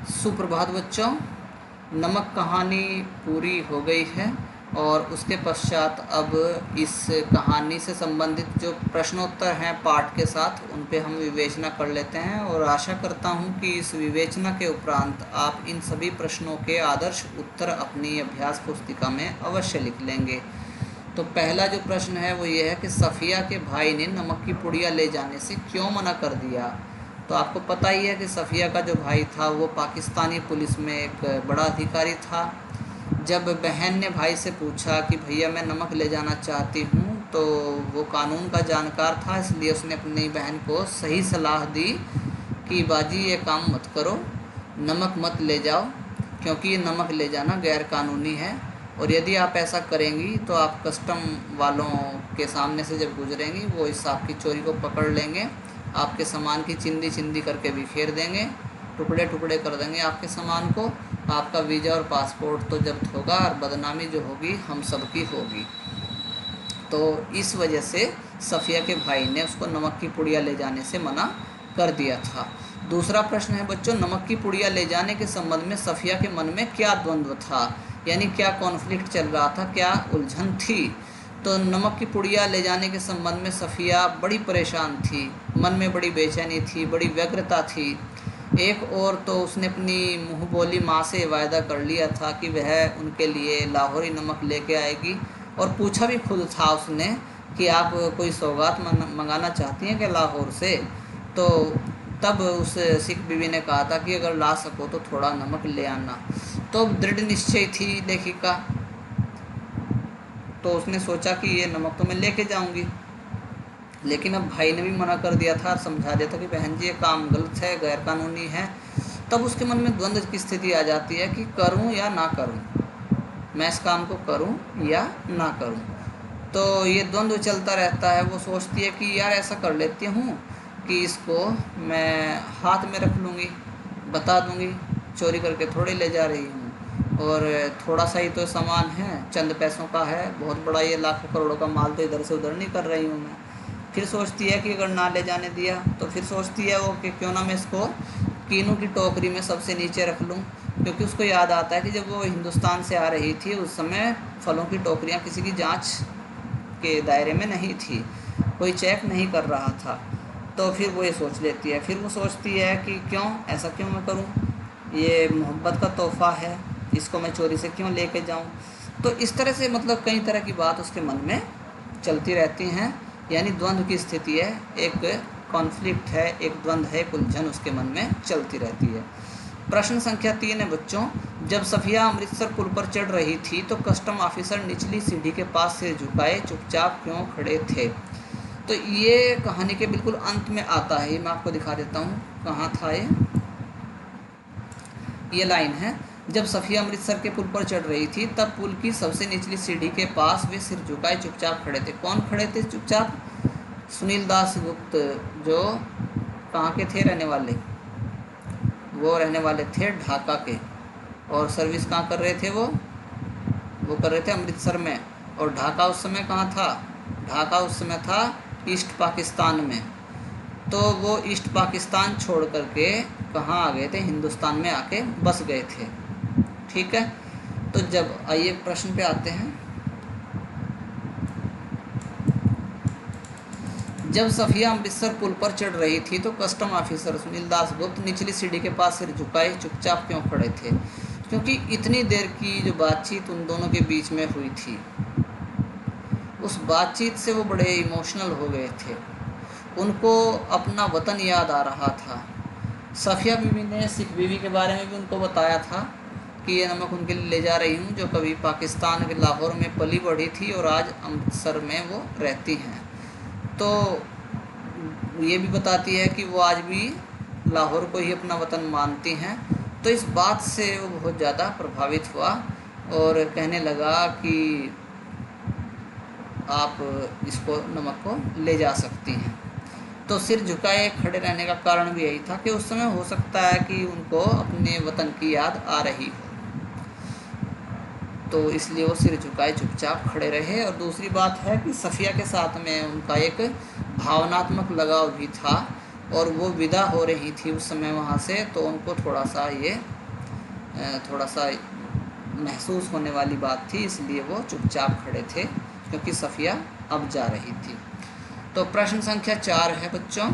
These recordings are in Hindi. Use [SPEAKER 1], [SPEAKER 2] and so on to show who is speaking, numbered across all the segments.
[SPEAKER 1] सुप्रभात बच्चों। नमक कहानी पूरी हो गई है और उसके पश्चात अब इस कहानी से संबंधित जो प्रश्नोत्तर हैं पाठ के साथ उन पे हम विवेचना कर लेते हैं और आशा करता हूं कि इस विवेचना के उपरांत आप इन सभी प्रश्नों के आदर्श उत्तर अपनी अभ्यास पुस्तिका में अवश्य लिख लेंगे। तो पहला जो प्रश्न है वो ये है कि सफ़िया के भाई ने नमक की पुड़िया ले जाने से क्यों मना कर दिया। तो आपको पता ही है कि सफ़िया का जो भाई था वो पाकिस्तानी पुलिस में एक बड़ा अधिकारी था। जब बहन ने भाई से पूछा कि भैया मैं नमक ले जाना चाहती हूँ, तो वो कानून का जानकार था, इसलिए उसने अपनी बहन को सही सलाह दी कि बाजी ये काम मत करो, नमक मत ले जाओ, क्योंकि ये नमक ले जाना गैर कानूनी है और यदि आप ऐसा करेंगी तो आप कस्टम वालों के सामने से जब गुजरेंगी वो इस आपकी चोरी को पकड़ लेंगे, आपके सामान की चिंदी चिंदी करके बिखेर देंगे, टुकड़े टुकड़े कर देंगे आपके सामान को, आपका वीज़ा और पासपोर्ट तो जब्त होगा और बदनामी जो होगी हम सब की होगी। तो इस वजह से सफ़िया के भाई ने उसको नमक की पुड़िया ले जाने से मना कर दिया था। दूसरा प्रश्न है बच्चों, नमक की पुड़िया ले जाने के संबंध में सफ़िया के मन में क्या द्वंद्व था, यानी क्या कॉन्फ्लिक्ट चल रहा था, क्या उलझन थी। तो नमक की पुड़िया ले जाने के संबंध में सफ़िया बड़ी परेशान थी, मन में बड़ी बेचैनी थी, बड़ी व्यग्रता थी। एक और तो उसने अपनी मुँह बोली माँ से वायदा कर लिया था कि वह उनके लिए लाहौरी नमक लेके आएगी और पूछा भी खुद था उसने कि आप कोई सौगात मंगाना चाहती हैं क्या लाहौर से। तो तब उस सिख बीवी ने कहा था कि अगर ला सको तो थोड़ा नमक ले आना। तो दृढ़ निश्चय थी लेखिका, तो उसने सोचा कि ये नमक तो मैं लेके जाऊंगी, लेकिन अब भाई ने भी मना कर दिया था और समझा दिया था कि बहन जी ये काम गलत है, गैर कानूनी है। तब उसके मन में द्वंद्व की स्थिति आ जाती है कि करूं या ना करूं, मैं इस काम को करूं या ना करूं। तो ये द्वंद्व चलता रहता है। वो सोचती है कि यार ऐसा कर लेती हूँ कि इसको मैं हाथ में रख लूँगी, बता दूँगी चोरी करके थोड़ी ले जा रही हूँ और थोड़ा सा ही तो सामान है, चंद पैसों का है, बहुत बड़ा ये लाखों करोड़ों का माल तो इधर से उधर नहीं कर रही हूँ मैं। फिर सोचती है कि अगर ना ले जाने दिया तो फिर सोचती है वो कि क्यों ना मैं इसको कीनों की टोकरी में सबसे नीचे रख लूँ, क्योंकि उसको याद आता है कि जब वो हिंदुस्तान से आ रही थी उस समय फलों की टोकरियाँ किसी की जांच के दायरे में नहीं थी, कोई चेक नहीं कर रहा था। तो फिर वो ये सोच लेती है, फिर वो सोचती है कि क्यों ऐसा क्यों मैं करूं, ये मोहब्बत का तोहफ़ा है, इसको मैं चोरी से क्यों लेके जाऊं। तो इस तरह से मतलब कई तरह की बात उसके मन में चलती रहती हैं, यानी द्वंद्व की स्थिति है, एक कॉन्फ्लिक्ट है, एक द्वंद्व है, एक उलझन उसके मन में चलती रहती है। प्रश्न संख्या 3 है बच्चों, जब सफ़िया अमृतसर पुल पर चढ़ रही थी तो कस्टम ऑफिसर निचली सीढ़ी के पास सिर झुकाए चुपचाप क्यों खड़े थे। तो ये कहानी के बिल्कुल अंत में आता है, ये मैं आपको दिखा देता हूँ कहाँ था ये लाइन है, जब सफ़िया अमृतसर के पुल पर चढ़ रही थी तब पुल की सबसे निचली सीढ़ी के पास वे सिर झुकाए चुपचाप खड़े थे। कौन खड़े थे चुपचाप? सुनील दास गुप्त, जो कहाँ के थे रहने वाले, वो रहने वाले थे ढाका के, और सर्विस कहाँ कर रहे थे वो कर रहे थे अमृतसर में। और ढाका उस समय कहाँ था? ढाका उस समय था ईस्ट पाकिस्तान में। तो वो ईस्ट पाकिस्तान छोड़ करके कहाँ आ गए थे? हिंदुस्तान में आके बस गए थे। ठीक है, तो जब आइए प्रश्न पे आते हैं। जब सफ़िया अमृतसर पुल पर चढ़ रही थी तो कस्टम ऑफिसर सुनील दास गुप्त निचली सीढ़ी के पास सिर झुकाए चुपचाप क्यों खड़े थे? क्योंकि इतनी देर की जो बातचीत उन दोनों के बीच में हुई थी, उस बातचीत से वो बड़े इमोशनल हो गए थे, उनको अपना वतन याद आ रहा था। सफ़िया बीवी ने सिख बीवी के बारे में भी उनको बताया था कि ये नमक उनके लिए ले जा रही हूँ, जो कभी पाकिस्तान के लाहौर में पली बढ़ी थी और आज अमृतसर में वो रहती हैं। तो ये भी बताती है कि वो आज भी लाहौर को ही अपना वतन मानती हैं। तो इस बात से वो बहुत ज़्यादा प्रभावित हुआ और कहने लगा कि आप इसको नमक को ले जा सकती हैं। तो सिर झुकाए खड़े रहने का कारण भी यही था कि उस समय हो सकता है कि उनको अपने वतन की याद आ रही हो, तो इसलिए वो सिर झुकाए चुपचाप खड़े रहे। और दूसरी बात है कि सफ़िया के साथ में उनका एक भावनात्मक लगाव भी था और वो विदा हो रही थी उस समय वहाँ से, तो उनको थोड़ा सा ये थोड़ा सा महसूस होने वाली बात थी, इसलिए वो चुपचाप खड़े थे, क्योंकि सफ़िया अब जा रही थी। तो प्रश्न संख्या 4 है बच्चों,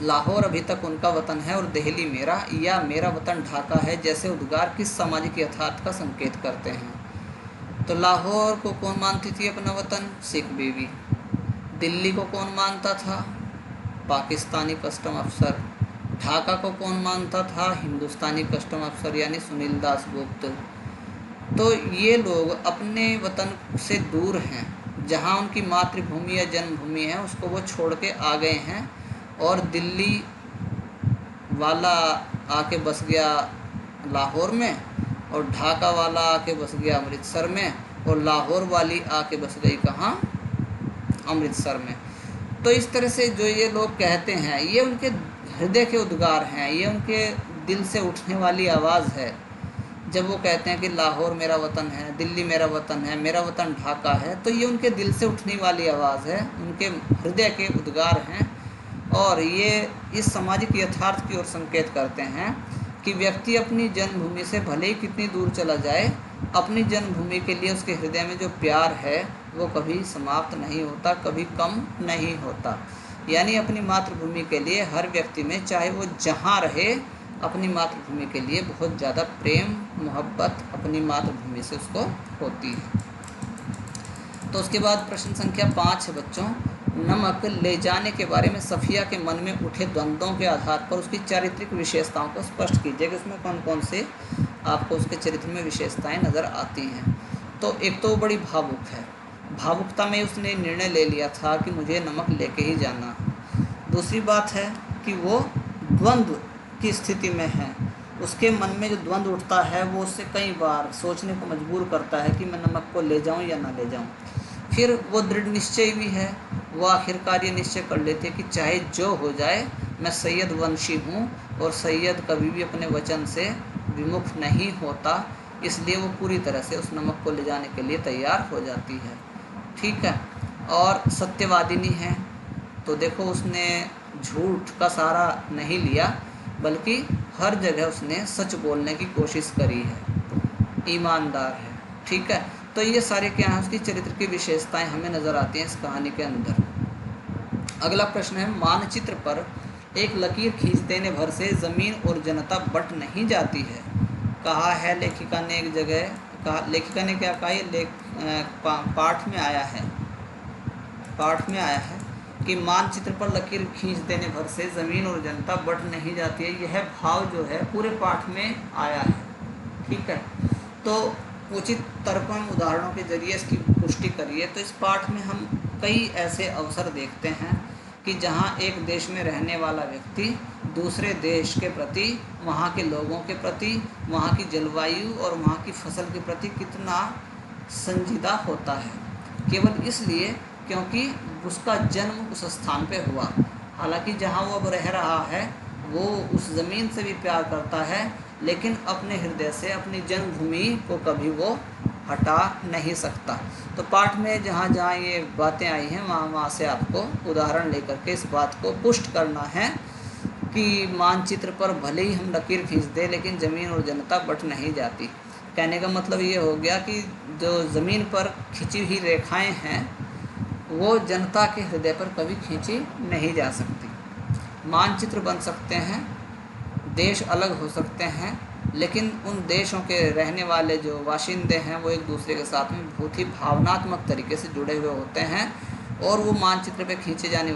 [SPEAKER 1] लाहौर अभी तक उनका वतन है और दिल्ली मेरा, या मेरा वतन ढाका है जैसे उद्गार किस सामाजिक यथार्थ का संकेत करते हैं। तो लाहौर को कौन मानती थी अपना वतन? सिख बीवी। दिल्ली को कौन मानता था? पाकिस्तानी कस्टम अफसर। ढाका को कौन मानता था? हिंदुस्तानी कस्टम अफसर यानी सुनील दास गुप्त। तो ये लोग अपने वतन से दूर हैं, जहाँ उनकी मातृभूमि या जन्मभूमि है उसको वो छोड़ के आ गए हैं, और दिल्ली वाला आके बस गया लाहौर में, और ढाका वाला आके बस गया अमृतसर में, और लाहौर वाली आके बस गई कहाँ? अमृतसर में। तो इस तरह से जो ये लोग कहते हैं, ये उनके हृदय के उद्गार हैं, ये उनके दिल से उठने वाली आवाज़ है। जब वो कहते हैं कि लाहौर मेरा वतन है, दिल्ली मेरा वतन है, मेरा वतन ढाका है, तो ये उनके दिल से उठने वाली आवाज़ है, उनके हृदय के उद्गार हैं, और ये इस सामाजिक यथार्थ की ओर संकेत करते हैं कि व्यक्ति अपनी जन्मभूमि से भले ही कितनी दूर चला जाए, अपनी जन्मभूमि के लिए उसके हृदय में जो प्यार है वो कभी समाप्त नहीं होता, कभी कम नहीं होता। यानी अपनी मातृभूमि के लिए हर व्यक्ति में, चाहे वो जहाँ रहे, अपनी मातृभूमि के लिए बहुत ज़्यादा प्रेम मोहब्बत अपनी मातृभूमि से उसको होती है। तो उसके बाद प्रश्न संख्या 5 है बच्चों, नमक ले जाने के बारे में सफ़िया के मन में उठे द्वंद्वों के आधार पर उसकी चारित्रिक विशेषताओं को स्पष्ट कीजिए कि उसमें कौन कौन से आपको उसके चरित्र में विशेषताएं नज़र आती हैं। तो एक तो बड़ी भावुक है, भावुकता में उसने निर्णय ले लिया था कि मुझे नमक लेके ही जाना। दूसरी बात है कि वो द्वंद्व की स्थिति में है, उसके मन में जो द्वंद्व उठता है वो उससे कई बार सोचने को मजबूर करता है कि मैं नमक को ले जाऊं या ना ले जाऊं। फिर वो दृढ़ निश्चय भी है, वो आखिरकार ये निश्चय कर लेते कि चाहे जो हो जाए मैं सैयद वंशी हूँ, और सैयद कभी भी अपने वचन से विमुख नहीं होता, इसलिए वो पूरी तरह से उस नमक को ले जाने के लिए तैयार हो जाती है। ठीक है। और सत्यवादिनी है, तो देखो उसने झूठ का सहारा नहीं लिया, बल्कि हर जगह उसने सच बोलने की कोशिश करी है, ईमानदार है। ठीक है। तो ये सारे क्या हैं, उसकी चरित्र की विशेषताएं हमें नज़र आती हैं इस कहानी के अंदर। अगला प्रश्न है, मानचित्र पर एक लकीर खींच देने भर से ज़मीन और जनता बट नहीं जाती है। कहा है लेखिका ने एक जगह, कहा लेखिका ने क्या कहा, ये पाठ में आया है कि मानचित्र पर लकीर खींच देने भर से ज़मीन और जनता बट नहीं जाती है। यह भाव जो है पूरे पाठ में आया है। ठीक है। तो उचित तर्कों एवं उदाहरणों के जरिए इसकी पुष्टि करिए। तो इस पाठ में हम कई ऐसे अवसर देखते हैं कि जहाँ एक देश में रहने वाला व्यक्ति दूसरे देश के प्रति, वहाँ के लोगों के प्रति, वहाँ की जलवायु और वहाँ की फसल के प्रति कितना संजीदा होता है, केवल इसलिए क्योंकि उसका जन्म उस स्थान पे हुआ। हालांकि जहाँ वो अब रह रहा है वो उस ज़मीन से भी प्यार करता है, लेकिन अपने हृदय से अपनी जन्मभूमि को कभी वो हटा नहीं सकता। तो पाठ में जहाँ जहाँ ये बातें आई हैं वहाँ से आपको उदाहरण लेकर के इस बात को पुष्ट करना है कि मानचित्र पर भले ही हम लकीर खींच दें, लेकिन ज़मीन और जनता बट नहीं जाती। कहने का मतलब ये हो गया कि जो ज़मीन पर खिंची हुई रेखाएं हैं वो जनता के हृदय पर कभी खींची नहीं जा सकती। मानचित्र बन सकते हैं, देश अलग हो सकते हैं, लेकिन उन देशों के रहने वाले जो बाशिंदे हैं वो एक दूसरे के साथ में बहुत ही भावनात्मक तरीके से जुड़े हुए होते हैं, और वो मानचित्र पे खींचे जाने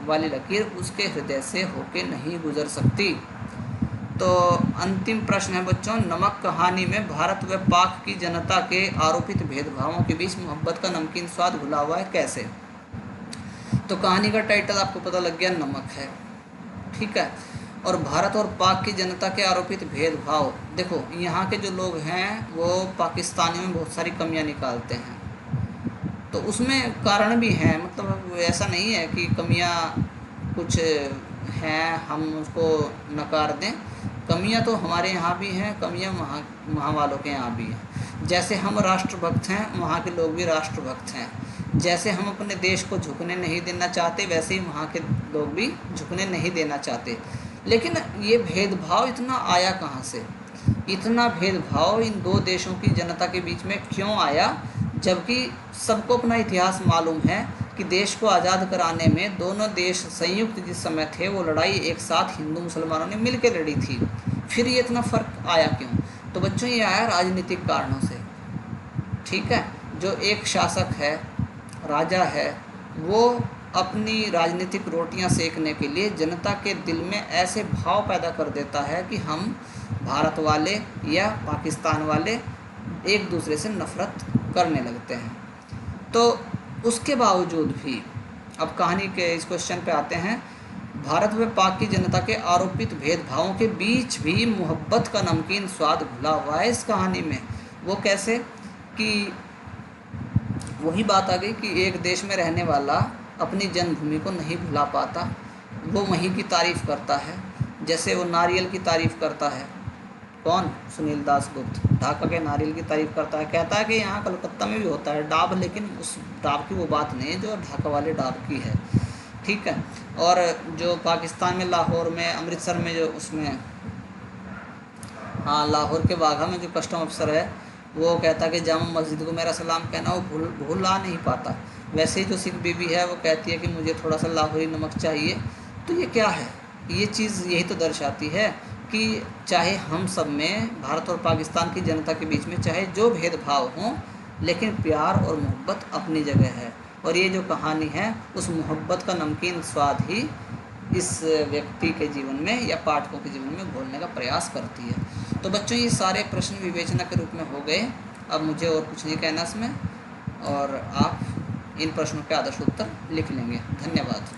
[SPEAKER 1] वाली लकीर उसके हृदय से होके नहीं गुजर सकती। तो अंतिम प्रश्न है बच्चों, नमक कहानी में भारत व पाक की जनता के आरोपित भेदभावों के बीच मोहब्बत का नमकीन स्वाद घुला हुआ है, कैसे? तो कहानी का टाइटल आपको पता लग गया, नमक है। ठीक है। और भारत और पाक की जनता के आरोपित भेदभाव, देखो यहाँ के जो लोग हैं वो पाकिस्तानियों में बहुत सारी कमियां निकालते हैं, तो उसमें कारण भी हैं। मतलब ऐसा नहीं है कि कमियां कुछ हैं हम उसको नकार दें, कमियां तो हमारे यहाँ भी हैं, कमियां वहाँ वालों के यहाँ भी हैं। जैसे हम राष्ट्रभक्त हैं, वहाँ के लोग भी राष्ट्रभक्त हैं। जैसे हम अपने देश को झुकने नहीं देना चाहते, वैसे ही वहाँ के लोग भी झुकने नहीं देना चाहते। लेकिन ये भेदभाव इतना आया कहाँ से? इतना भेदभाव इन दो देशों की जनता के बीच में क्यों आया, जबकि सबको अपना इतिहास मालूम है कि देश को आज़ाद कराने में दोनों देश संयुक्त जिस समय थे वो लड़ाई एक साथ हिंदू मुसलमानों ने मिलकर लड़ी थी। फिर ये इतना फ़र्क आया क्यों? तो बच्चों ये आया राजनीतिक कारणों से। ठीक है, जो एक शासक है, राजा है, वो अपनी राजनीतिक रोटियां सेकने के लिए जनता के दिल में ऐसे भाव पैदा कर देता है कि हम भारत वाले या पाकिस्तान वाले एक दूसरे से नफ़रत करने लगते हैं। तो उसके बावजूद भी अब कहानी के इस क्वेश्चन पे आते हैं। भारत व पाक की जनता के आरोपित भेदभावों के बीच भी मोहब्बत का नमकीन स्वाद घुला हुआ है इस कहानी में। वो कैसे कि वही बात आ गई कि एक देश में रहने वाला अपनी जन्मभूमि को नहीं भुला पाता, वो वहीं की तारीफ़ करता है। जैसे वो नारियल की तारीफ़ करता है, कौन? सुनील दासगुप्त ढाका के नारियल की तारीफ़ करता है, कहता है कि यहाँ कलकत्ता में भी होता है डाब, लेकिन उस डाब की वो बात नहीं है जो ढाका वाले डाब की है। ठीक है। और जो पाकिस्तान में लाहौर में, अमृतसर में जो उसमें, हाँ, लाहौर के वाघा में जो कस्टम अफसर है वो कहता है कि जामा मस्जिद को मेरा सलाम कहना वो भूला नहीं पाता। वैसे ही जो सिख बीबी है वो कहती है कि मुझे थोड़ा सा लाहौरी नमक चाहिए। तो ये क्या है? ये चीज़ यही तो दर्शाती है कि चाहे हम सब में, भारत और पाकिस्तान की जनता के बीच में चाहे जो भेदभाव हों, लेकिन प्यार और मोहब्बत अपनी जगह है। और ये जो कहानी है उस मोहब्बत का नमकीन स्वाद ही इस व्यक्ति के जीवन में या पाठकों के जीवन में घोलने का प्रयास करती है। तो बच्चों ये सारे प्रश्न विवेचना के रूप में हो गए। अब मुझे और कुछ नहीं कहना इसमें, और आप इन प्रश्नों के आदर्श उत्तर लिख लेंगे। धन्यवाद।